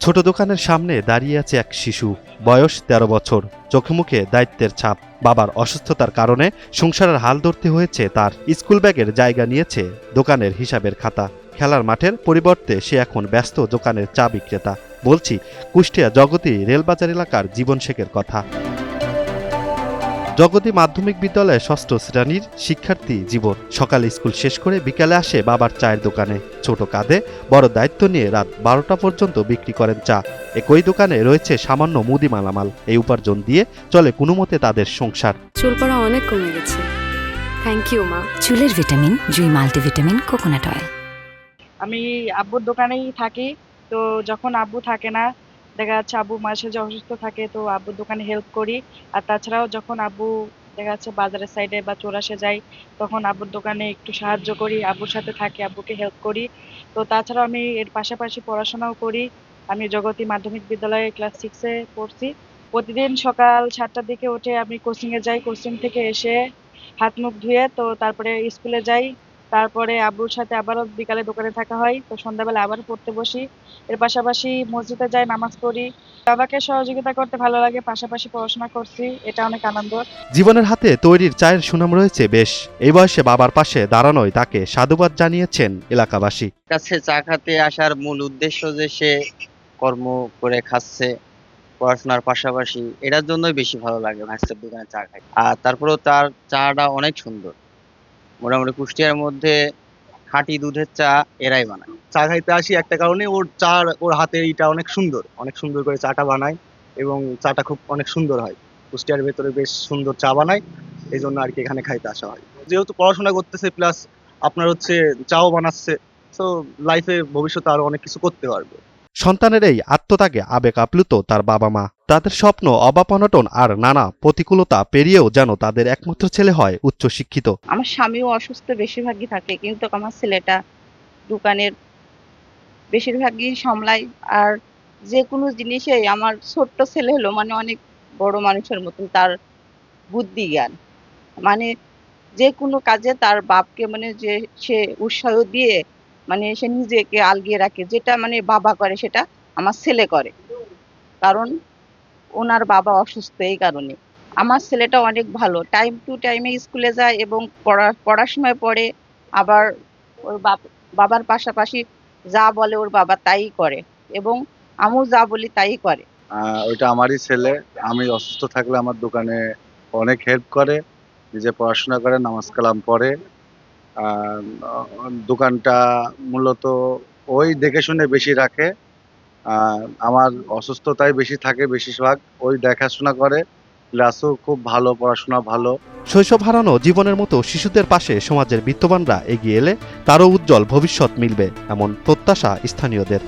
ছোট দোকানের সামনে দাঁড়িয়ে আছে এক শিশু, বয়স 13 বছর। চোখে মুখে দায়িত্বের ছাপ। বাবার অসুস্থতার কারণে সংসারের হাল ধরতে হয়েছে তার। স্কুল ব্যাগের জায়গা নিয়েছে দোকানের হিসাবের খাতা। খেলার মাঠের পরিবর্তে সে এখন ব্যস্ত দোকানের চা বিক্রেতা। বলছি কুষ্টিয়া জগতী রেলবাজার এলাকার জীবন শেখের কথা। জগতী মাধ্যমিক বিদ্যালয়ে 6ষ্ঠ শ্রেণীর শিক্ষার্থী জীবন। সকালে স্কুল শেষ করে বিকালে আসে বাবার চায়ের দোকানে। ছোট কাঁধে বড় দায়িত্ব নিয়ে রাত 12টা পর্যন্ত বিক্রি করেন চা। একই দোকানে রয়েছে সামান্য মুদি মালামাল। এই উপার্জন দিয়ে চলে কোনোমতে তাদের সংসার। চুল পড়া অনেক কমে গেছে। থ্যাংক ইউ মা। চুলের ভিটামিন জুই মাল্টিভিটামিন কোকোনাট অয়েল। আমি আব্বুর দোকানেই থাকি। তো যখন আব্বু থাকে না, দেখা যাচ্ছে আব্বু মাঝে সাঝে অসুস্থ থাকে, তো আব্বুর দোকানে হেল্প করি। আর তাছাড়াও যখন আব্বু দেখা যাচ্ছে বাজারের সাইডে বা চৌরাশে যাই, তখন আব্বুর দোকানে একটু সাহায্য করি, আব্বুর সাথে থাকি, আব্বুকে হেল্প করি। তো তাছাড়াও আমি এর পাশাপাশি পড়াশোনাও করি। আমি জগতী মাধ্যমিক বিদ্যালয়ে ক্লাস 6-এ পড়ছি। প্রতিদিন সকাল 7টার দিকে উঠে আমি কোচিংয়ে যাই। কোচিং থেকে এসে হাত মুখ ধুয়ে তো তারপরে স্কুলে যাই। তারপরে আব্বুর সাথে আবারও বিকালে দোকানে থাকা হয়। তো সন্ধ্যাবেলা আবার পড়তে বসি। এর পাশাপাশি মসজিদে যাই, নামাজ পড়ি। বাবাকে সহযোগিতা করতে ভালো লাগে, পাশাপাশি পড়াশোনা করছি, এটা অনেক আনন্দ। জীবনের হাতে তৈরির চায়ের সুনাম রয়েছে বেশ। এই বয়সে বাবার পাশে দাঁড়ানোয় তাকে সাধুবাদ জানিয়েছেন এলাকাবাসী। কাছে চা খেতে আসার মূল উদ্দেশ্য যে সে কর্ম করে খাচ্ছে, পড়াশোনার পাশাপাশি, এটার জন্যই বেশি ভালো লাগে ভাইসের দোকানে চা খাই। আর তারপরেও তার চাটা অনেক সুন্দর। মোটামুটি কুষ্টিয়ার মধ্যে খাঁটি দুধের চা এরাই বানায়। চা খাইতে আসি একটা কারণে, ওর হাতের ইটা অনেক সুন্দর করে চাটা বানায় এবং চাটা খুব অনেক সুন্দর হয়। কুষ্টিয়ার ভেতরে বেশ সুন্দর চা বানায়, এই জন্য আর কি এখানে খাইতে আসা হয়। যেহেতু পড়াশোনা করতেছে প্লাস আপনার হচ্ছে চাও বানাচ্ছে, তো লাইফে ভবিষ্যতে আরো অনেক কিছু করতে পারবে। সন্তানের এই আত্মত্যাগে আবেগ আপ্লুত তার বাবা মা। তাদের স্বপ্ন, অভাব অনটন আর নানা প্রতিকূলতা পেরিয়েও যেন তাদের একমাত্র ছেলে হয় উচ্চশিক্ষিত। আমার স্বামীও অসুস্থ বেশিরভাগই থাকে, কিন্তু আমার ছেলেটা দোকানের বেশিরভাগই সামলায়। আর যে কোনো জিনিসেই আমার ছোট্ট ছেলে হলো মানে অনেক বড় মানুষের মতন, তার বুদ্ধি জ্ঞান, মানে যে কোনো কাজে তার বাপকে মানে যে সে উৎসাহ দিয়ে মানে সে নিজেকে আগিয়ে রাখে। যেটা মানে বাবা করে সেটা আমার ছেলে করে, কারণ ওনার বাবা অসুস্থ। এই কারণে আমার ছেলেটা অনেক ভালো, টাইম টু টাইমে স্কুলে যায় এবং পড়ার সময় পড়ে। আবার ওর বাবার পাশাপাশি যা বলে ওর বাবা তাই করে, এবং আমিও যা বলি তাই করে। ওইটা আমারই ছেলে। আমি অসুস্থ থাকলে আমার দোকানে অনেক হেল্প করে, নিজে পড়াশোনা করে, নামাজ কালাম পড়ে। দোকানটা মূলত ওই দেখে শুনে বেশি রাখে। আমার অসুস্থতায় বেশি থাকে, বেশিরভাগ ওই দেখাশোনা করে। ক্লাসও খুব ভালো, পড়াশোনা ভালো। শৈশব হারানো জীবনের মতো শিশুদের পাশে সমাজের বিত্তবানরা এগিয়ে এলে তারও উজ্জ্বল ভবিষ্যৎ মিলবে, এমন প্রত্যাশা স্থানীয়দের।